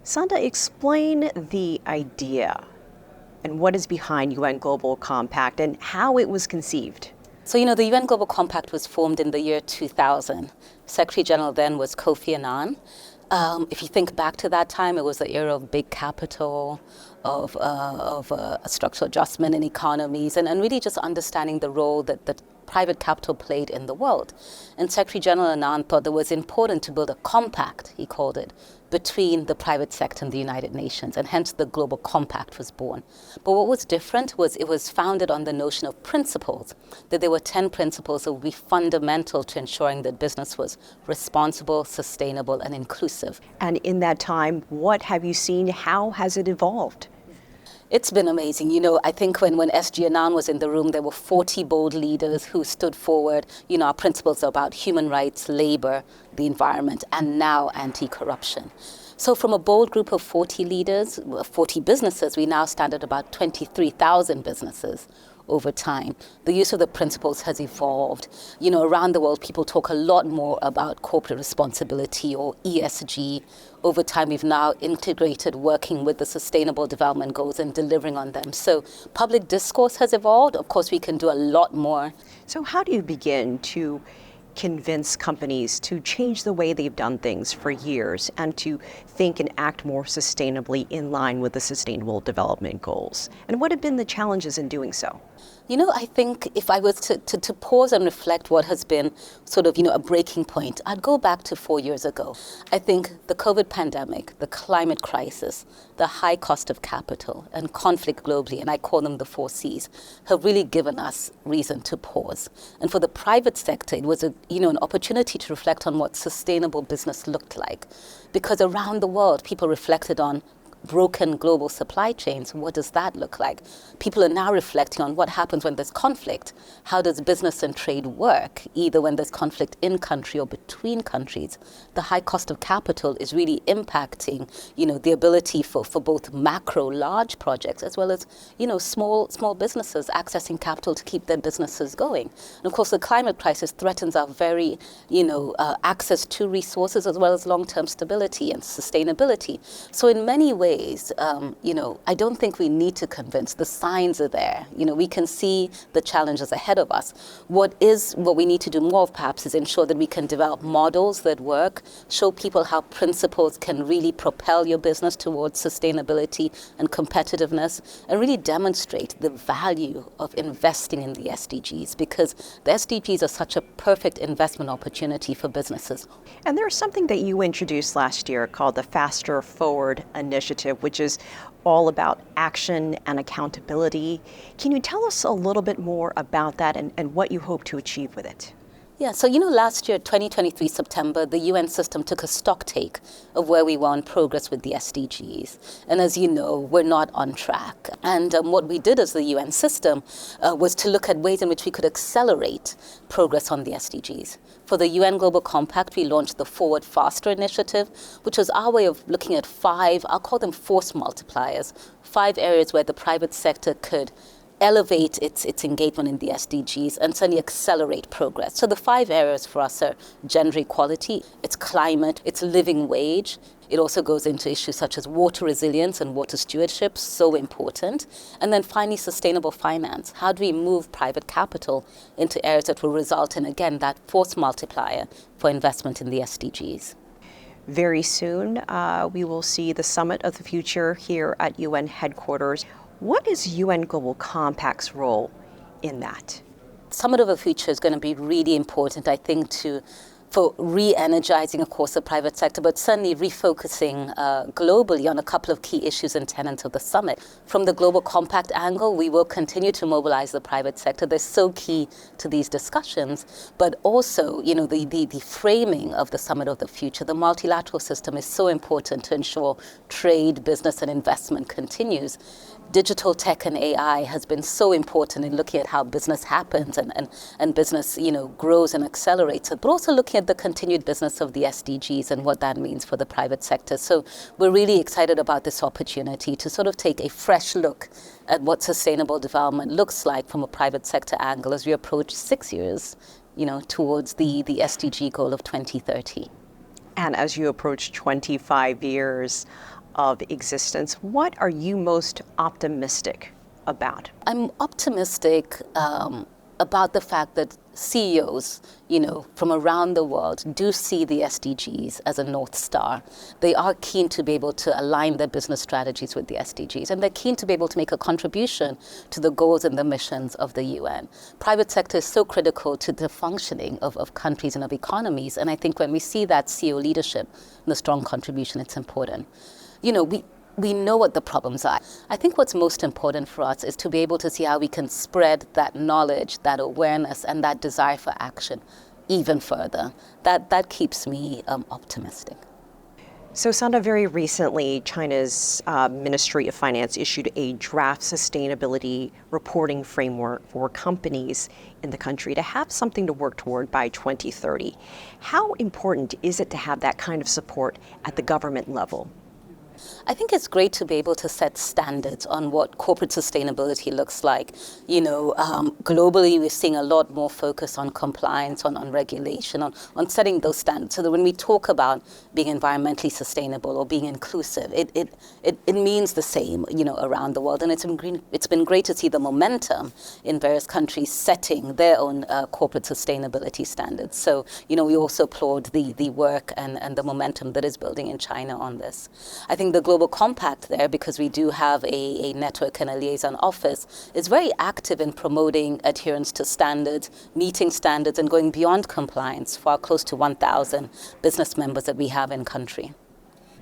Sanda, explain the idea and what is behind UN Global Compact and how it was conceived. So, the UN Global Compact was formed in the year 2000. Secretary General then was Kofi Annan. If you think back to that time, it was the era of big capital, of structural adjustment in economies, and really just understanding the role that private capital played in the world. And Secretary General Annan thought it was important to build a compact, he called it, between the private sector and the United Nations, and hence the Global Compact was born. But what was different was it was founded on the notion of principles, that there were 10 principles that would be fundamental to ensuring that business was responsible, sustainable, and inclusive. And in that time, what have you seen? How has it evolved? It's been amazing. I think when SG Annan was in the room, there were 40 bold leaders who stood forward. Our principles are about human rights, labor, the environment, and now anti-corruption. So from a bold group of 40 leaders, 40 businesses, we now stand at about 23,000 businesses over time. The use of the principles has evolved. Around the world, people talk a lot more about corporate responsibility or ESG. Over time, we've now integrated working with the Sustainable Development Goals and delivering on them. So public discourse has evolved. Of course, we can do a lot more. So how do you begin to convince companies to change the way they've done things for years and to think and act more sustainably in line with the Sustainable Development Goals? And what have been the challenges in doing so? I think if I was to pause and reflect what has been sort of, a breaking point, I'd go back to 4 years ago. I think the COVID pandemic, the climate crisis, the high cost of capital and conflict globally, and I call them the 4 Cs, have really given us reason to pause. And for the private sector, it was an opportunity to reflect on what sustainable business looked like. Because around the world, people reflected on broken global supply chains. What does that look like? People are now reflecting on what happens when there's conflict. How does business and trade work, either when there's conflict in country or between countries? The high cost of capital is really impacting, the ability for both macro large projects as well as, small businesses accessing capital to keep their businesses going. And of course, the climate crisis threatens our very, access to resources as well as long-term stability and sustainability. So in many ways, I don't think we need to convince. The signs are there. We can see the challenges ahead of us. What we need to do more of, perhaps, is ensure that we can develop models that work, show people how principles can really propel your business towards sustainability and competitiveness, and really demonstrate the value of investing in the SDGs, because the SDGs are such a perfect investment opportunity for businesses. And there's something that you introduced last year called the Faster Forward Initiative, which is all about action and accountability. Can you tell us a little bit more about that and what you hope to achieve with it? Yeah, so last year, 2023 September, the UN system took a stock take of where we were on progress with the SDGs. And as you know, we're not on track. And what we did as the UN system was to look at ways in which we could accelerate progress on the SDGs. For the UN Global Compact, we launched the Forward Faster initiative, which was our way of looking at 5, I'll call them force multipliers, 5 areas where the private sector could elevate its engagement in the SDGs and certainly accelerate progress. So the 5 areas for us are gender equality, it's climate, it's living wage. It also goes into issues such as water resilience and water stewardship, so important. And then finally, sustainable finance. How do we move private capital into areas that will result in, again, that force multiplier for investment in the SDGs? Very soon, we will see the Summit of the Future here at UN headquarters. What is UN Global Compact's role in that? Summit of the Future is going to be really important, I think, for re-energizing, of course, the private sector, but certainly refocusing globally on a couple of key issues and tenets of the summit. From the Global Compact angle, we will continue to mobilize the private sector. They're so key to these discussions, but also, the framing of the Summit of the Future, the multilateral system is so important to ensure trade, business, and investment continues. Digital tech and AI has been so important in looking at how business happens and business, grows and accelerates, but also looking at the continued business of the SDGs and what that means for the private sector. So we're really excited about this opportunity to sort of take a fresh look at what sustainable development looks like from a private sector angle as we approach 6 years, towards the SDG goal of 2030. And as you approach 25 years of existence, what are you most optimistic about? I'm optimistic about the fact that CEOs, from around the world do see the SDGs as a North Star. They are keen to be able to align their business strategies with the SDGs, and they're keen to be able to make a contribution to the goals and the missions of the UN. Private sector is so critical to the functioning of countries and of economies, and I think when we see that CEO leadership and the strong contribution, it's important. We know what the problems are. I think what's most important for us is to be able to see how we can spread that knowledge, that awareness, and that desire for action even further. That keeps me optimistic. So, Sanda, very recently, China's Ministry of Finance issued a draft sustainability reporting framework for companies in the country to have something to work toward by 2030. How important is it to have that kind of support at the government level? I think it's great to be able to set standards on what corporate sustainability looks like. Globally, we're seeing a lot more focus on compliance, on regulation, on setting those standards, so that when we talk about being environmentally sustainable or being inclusive, it means the same, around the world. And it's been great to see the momentum in various countries setting their own corporate sustainability standards. So, we also applaud the work and the momentum that is building in China on this. I think the Global Compact there, because we do have a network and a liaison office, is very active in promoting adherence to standards, meeting standards, and going beyond compliance for our close to 1,000 business members that we have in country.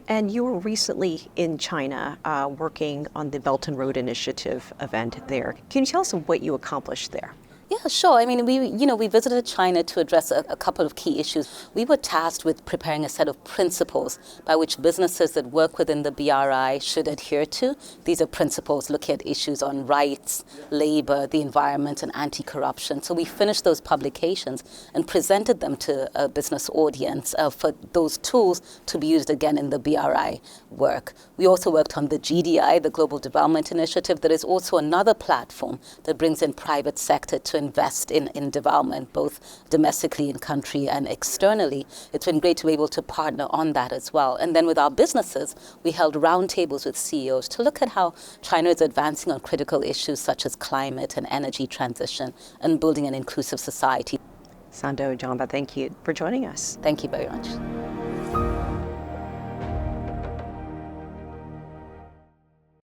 And you were recently in China working on the Belt and Road Initiative event there. Can you tell us what you accomplished there? Yeah, sure. I mean, we visited China to address a couple of key issues. We were tasked with preparing a set of principles by which businesses that work within the BRI should adhere to. These are principles looking at issues on rights, labor, the environment, and anti-corruption. So we finished those publications and presented them to a business audience for those tools to be used again in the BRI work. We also worked on the GDI, the Global Development Initiative, that is also another platform that brings in private sector to invest in development, both domestically in country and externally. It's been great to be able to partner on that as well. And then with our businesses, we held roundtables with CEOs to look at how China is advancing on critical issues such as climate and energy transition and building an inclusive society. SandaOjiambo, thank you for joining us. Thank you very much.